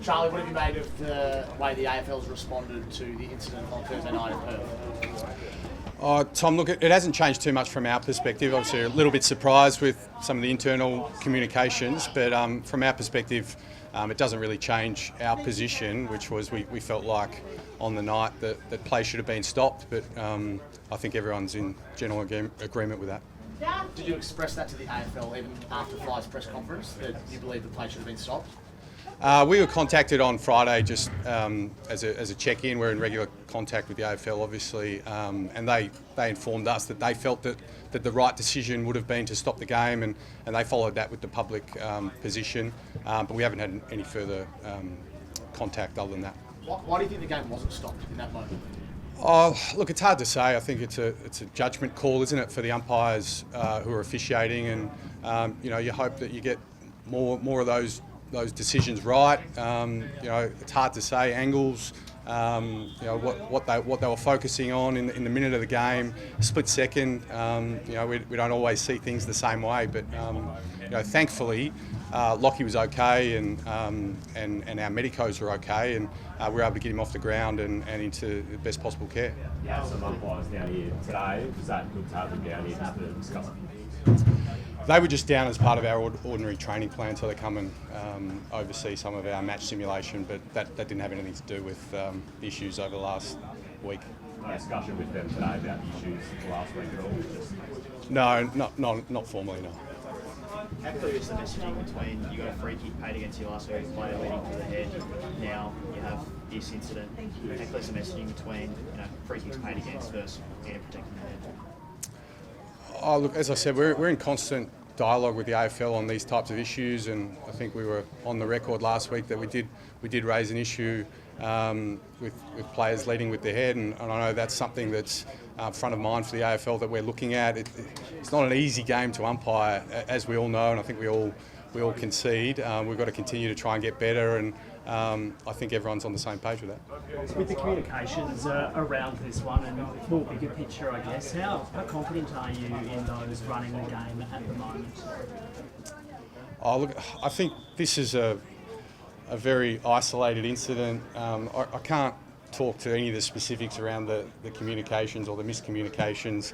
Charlie, what have you made of the way the AFL's responded to the incident on Thursday night in Perth? Tom, look, it hasn't changed too much from our perspective. Obviously, a little bit surprised with some of the internal communications, but from our perspective, it doesn't really change our position, which was we felt like on the night that play should have been stopped, but I think everyone's in general agreement with that. Did you express that to the AFL even after Fly's press conference, that you believe the play should have been stopped? We were contacted on Friday just as a check-in. We're in regular contact with the AFL, obviously, and they informed us that they felt that the right decision would have been to stop the game, and they followed that with the public position, but we haven't had any further contact other than that. Why do you think the game wasn't stopped in that moment? Oh, look, it's hard to say. I think it's a judgment call, isn't it, for the umpires who are officiating, and you hope that you get more of those decisions right. It's hard to say. Angles, what they were focusing on in the minute of the game, split second. We don't always see things the same way, but thankfully, Lockie was okay, and our medicos were okay, and we were able to get him off the ground and into the best possible care. Yeah, some umpires down here today. Was that good to have them down here just to discuss it? They were just down as part of our ordinary training plan, so they come and oversee some of our match simulation, but that didn't have anything to do with the issues over the last week. No discussion with them today about the issues last week at all? No, not formally, no. How clear is the messaging between you got a free kick paid against you last week, player leading to the head, now you have this incident? How clear is the messaging between free kicks paid against versus protecting the head? Oh, look, as I said, we're in constant dialogue with the AFL on these types of issues, and I think we were on the record last week that we did raise an issue with players leading with their head, and I know that's something that's front of mind for the AFL that we're looking at. It's not an easy game to umpire, as we all know, and I think we all concede. We've got to continue to try and get better, and I think everyone's on the same page with that. With the communications around this one and more bigger picture, I guess, how confident are you in those running the game at the moment? Oh, look, I think this is a very isolated incident. I can't talk to any of the specifics around the communications or the miscommunications.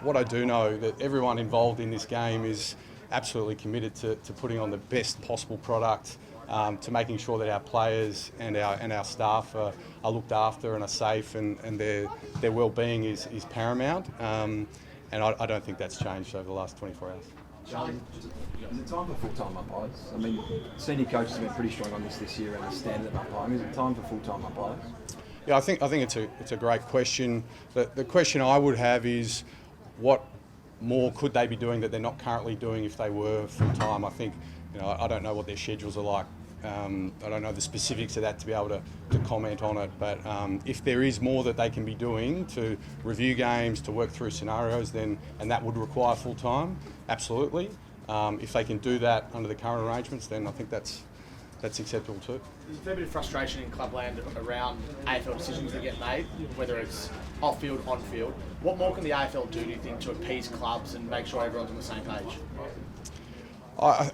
What I do know that everyone involved in this game is absolutely committed to putting on the best possible product, to making sure that our players and our staff are looked after and are safe, and their well-being is paramount. And I don't think that's changed over the last 24 hours. Charlie? Is it time for full-time umpires? I mean, senior coaches have been pretty strong on this year around the standard of umpiring. Is it time for full-time umpires? Yeah, I think it's a great question. The question I would have is, what more could they be doing that they're not currently doing if they were full-time? I think, I don't know what their schedules are like. I don't know the specifics of that to be able to comment on it, but if there is more that they can be doing to review games, to work through scenarios, and that would require full-time, absolutely. If they can do that under the current arrangements, then I think that's acceptable too. There's a fair bit of frustration in clubland around AFL decisions that get made, whether it's off-field, on-field. What more can the AFL do you think, to appease clubs and make sure everyone's on the same page?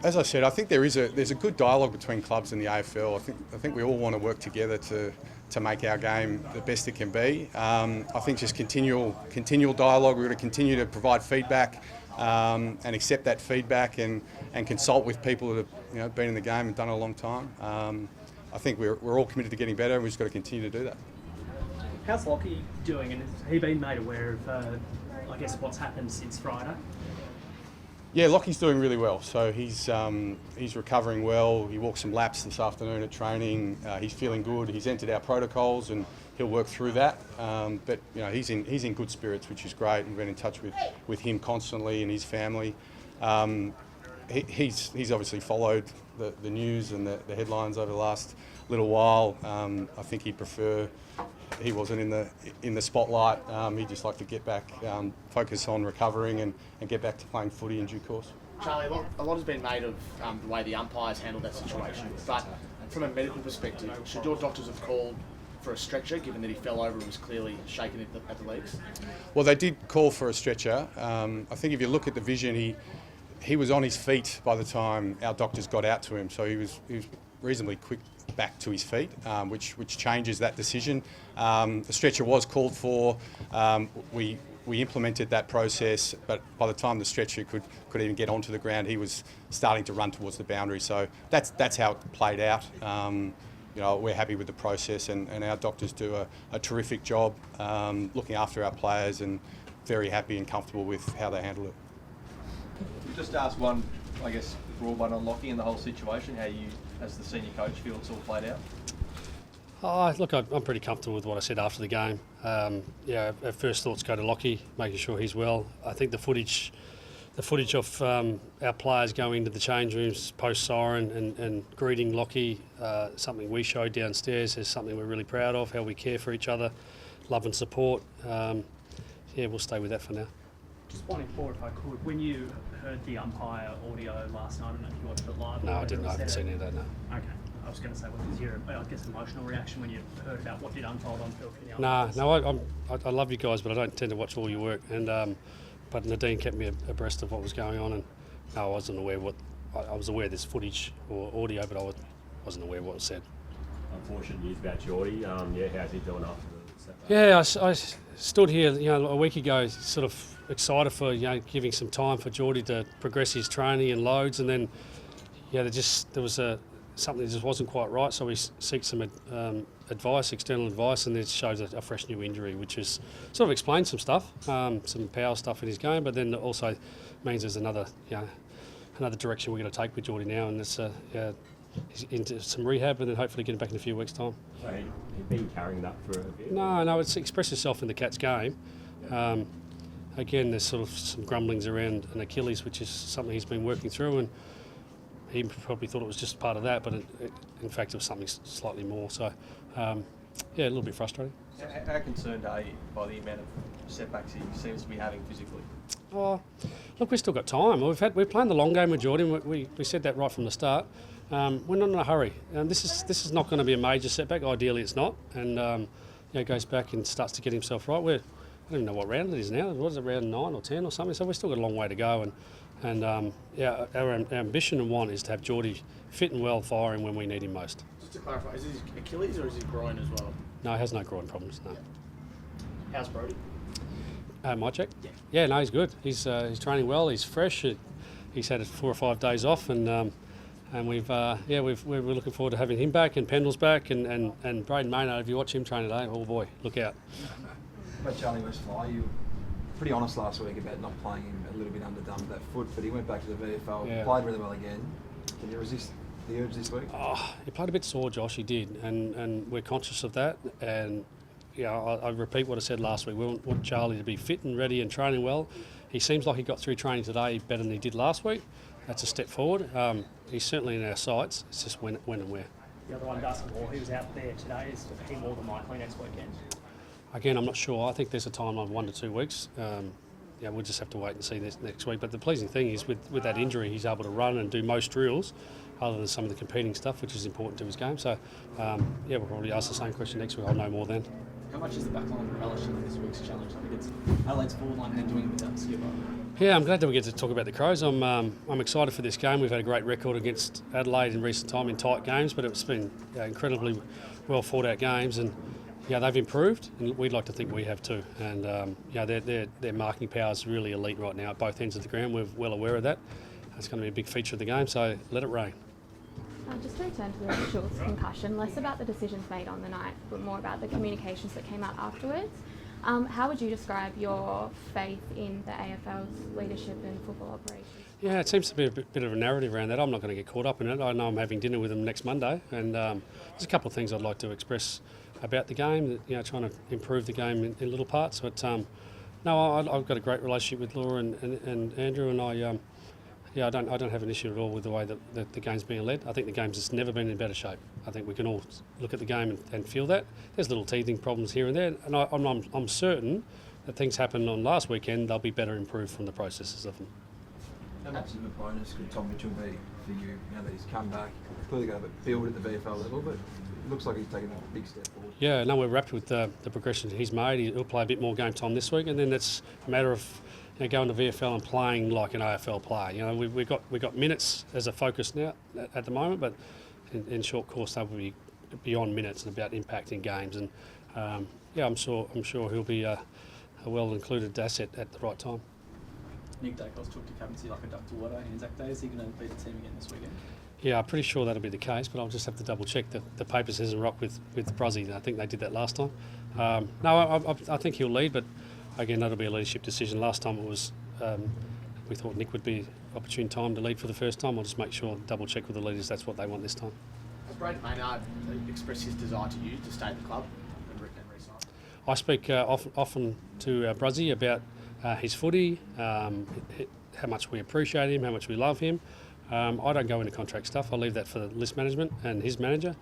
As I said, I think there's a good dialogue between clubs and the AFL. I think we all want to work together to make our game the best it can be. I think just continual dialogue. We're going to continue to provide feedback and accept that feedback and consult with people that have been in the game and done it a long time. I think we're all committed to getting better, and we've just got to continue to do that. How's Lockie doing, and has he been made aware of, what's happened since Friday? Yeah, Lockie's doing really well. So he's recovering well. He walked some laps this afternoon at training. He's feeling good. He's entered our protocols and he'll work through that. But he's in good spirits, which is great. We've been in touch with him constantly and his family. He's obviously followed the news and the headlines over the last little while. I think he'd prefer he wasn't in the spotlight. He'd just like to get back, focus on recovering and get back to playing footy in due course. Charlie, a lot has been made of the way the umpires handled that situation, but from a medical perspective, should your doctors have called for a stretcher, given that he fell over and was clearly shaken at the legs? Well, they did call for a stretcher. I think if you look at the vision, he was on his feet by the time our doctors got out to him, so he was reasonably quick back to his feet, which changes that decision. The stretcher was called for. We implemented that process, but by the time the stretcher could even get onto the ground, he was starting to run towards the boundary. So that's how it played out. We're happy with the process, and our doctors do a terrific job looking after our players, and very happy and comfortable with how they handle it. Just ask one, I guess, broad one on Lockie and the whole situation, how you, as the senior coach, feel it's all played out? Look, I'm pretty comfortable with what I said after the game. Our first thoughts go to Lockie, making sure he's well. I think the footage of our players going into the change rooms post-siren and greeting Lockie, something we showed downstairs, is something we're really proud of, how we care for each other, love and support. We'll stay with that for now. Just one in four, if I could. When you heard the umpire audio last night, I don't know if you watched it live. No, I didn't. I haven't seen any of that, no. Okay. I was going to say, what was your, I guess, emotional reaction when you heard about what did unfold on field for the umpires? I love you guys, but I don't tend to watch all your work. And but Nadine kept me abreast of what was going on, and no, I wasn't aware I was aware there's footage or audio, but I wasn't aware what was said. Unfortunate news about Geordie. How's he doing after the setback? Yeah, I stood here, a week ago, sort of excited for giving some time for Geordie to progress his training and loads, and then there was something that just wasn't quite right, so we seek some external advice, and it shows a fresh new injury, which is sort of explains some stuff, some power stuff in his game, but then also means there's another direction we're going to take with Geordie now, and it's he's into some rehab, and then hopefully get him back in a few weeks' time. So he's been carrying that for a bit? No, it's expressed itself in the Cats game. Again, there's sort of some grumblings around an Achilles, which is something he's been working through, and he probably thought it was just part of that, but in fact it was something slightly more. So, a little bit frustrating. How concerned are you by the amount of setbacks he seems to be having physically? Oh, look, we've still got time. We're playing the long game with Jordan. We said that right from the start. We're not in a hurry. This is not going to be a major setback. Ideally, it's not. And goes back and starts to get himself right. I don't even know what round it is now. What is it, round 9 or 10 or something? So we've still got a long way to go. And our ambition and want is to have Geordie fit and well, firing when we need him most. Just to clarify, is it his Achilles or is it groin as well? No, he has no groin problems. No. How's Brody? My check? Yeah. Yeah, no, he's good. He's training well. He's fresh. He's had 4 or 5 days off, and we're looking forward to having him back, and Pendle's back, and Braden Maynard. If you watch him train today, oh boy, look out. About Charlie Westfly, you were pretty honest last week about not playing him a little bit underdone with that foot, but he went back to the VFL, played really well again. Can you resist the urge this week? Oh, he played a bit sore, Josh. He did, and we're conscious of that. And I repeat what I said last week. We want Charlie to be fit and ready and training well. He seems like he got through training today better than he did last week. That's a step forward. He's certainly in our sights. It's just when and where. The other one, Dustin Moore, he was out there today. Is he more than likely next weekend? Again, I'm not sure. I think there's a timeline of 1 to 2 weeks. We'll just have to wait and see this next week. But the pleasing thing is with that injury, he's able to run and do most drills other than some of the competing stuff, which is important to his game. So, we'll probably ask the same question next week. I'll know more then. How much is the backline relishing this week's challenge? I think it's Adelaide's forward line and doing it without the skipper. Yeah, I'm glad that we get to talk about the Crows. I'm excited for this game. We've had a great record against Adelaide in recent time in tight games, but it's been incredibly well fought out games, and they've improved, and we'd like to think we have too. And their marking power is really elite right now at both ends of the ground. We're well aware of that. It's going to be a big feature of the game, so let it rain. Just to return to the official's concussion, less about the decisions made on the night, but more about the communications that came out afterwards. How would you describe your faith in the AFL's leadership and football operations? Yeah, it seems to be a bit of a narrative around that. I'm not going to get caught up in it. I know I'm having dinner with them next Monday, and there's a couple of things I'd like to express about the game, trying to improve the game in little parts. But I've got a great relationship with Laura and Andrew, and I don't have an issue at all with the way that the game's being led. I think the game's just never been in better shape. I think we can all look at the game and feel that. There's little teething problems here and there, and I'm certain that things happened on last weekend, they'll be better improved from the processes of them. How much of a bonus could Tom Mitchell be for you now that he's come back? Clearly got a build at the VFL level, but it looks like he's taken a big step forward. Yeah, no, we're wrapped with the progression he's made. He'll play a bit more game time this week, and then it's a matter of going to VFL and playing like an AFL player. We've got minutes as a focus now at the moment, but in short course they will be beyond minutes and about impacting games. And I'm sure he'll be a well included asset at the right time. Nick Dacos took to captaincy like a duck to water Anzac Day. Is he going to lead the team again this weekend? Yeah, I'm pretty sure that'll be the case, but I'll just have to double check. The paper says in rock with Bruzzy. I think they did that last time. I think he'll lead, but again, that'll be a leadership decision. Last time it was, we thought Nick would be opportune time to lead for the first time. I'll just make sure, double check with the leaders, that's what they want this time. Has Braden Maynard expressed his desire to you to stay at the club and re-sign? I speak often to Bruzzy about his footy, how much we appreciate him, how much we love him. I don't go into contract stuff. I leave that for the list management and his manager.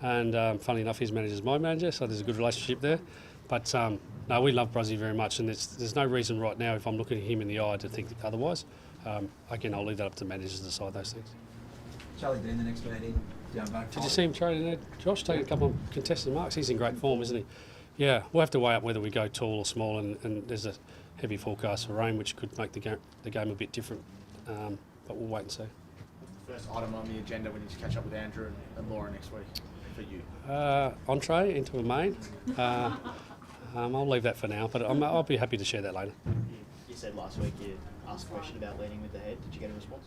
And funnily enough, his manager is my manager, so there's a good relationship there. But no, we love Bruzzy very much, and there's no reason right now, if I'm looking at him in the eye, to think otherwise. Again, I'll leave that up to managers to decide those things. Charlie Dean, the next man in, down back. Did you see him trading there, Josh? Taking a couple of contested marks. He's in great form, isn't he? Yeah, we'll have to weigh up whether we go tall or small, and there's a heavy forecast for rain, which could make the game a bit different. But we'll wait and see. First item on the agenda when you catch up with Andrew and Laura next week for you? Entree into a main. I'll leave that for now, but I'll be happy to share that later. You said last week you asked a question about leading with the head. Did you get a response?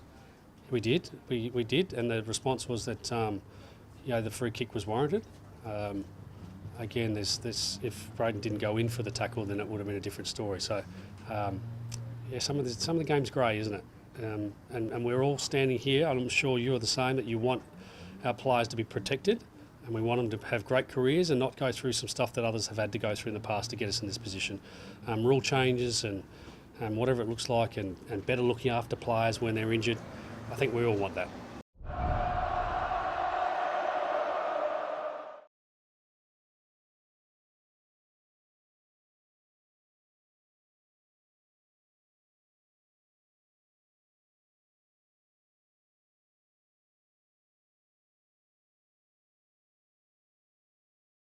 We did. We did, and the response was that the free kick was warranted. Again, if Braden didn't go in for the tackle, then it would have been a different story. So, some of the game's grey, isn't it? And we're all standing here, and I'm sure you're the same, that you want our players to be protected, and we want them to have great careers and not go through some stuff that others have had to go through in the past to get us in this position. Rule changes and whatever it looks like, and better looking after players when they're injured. I think we all want that.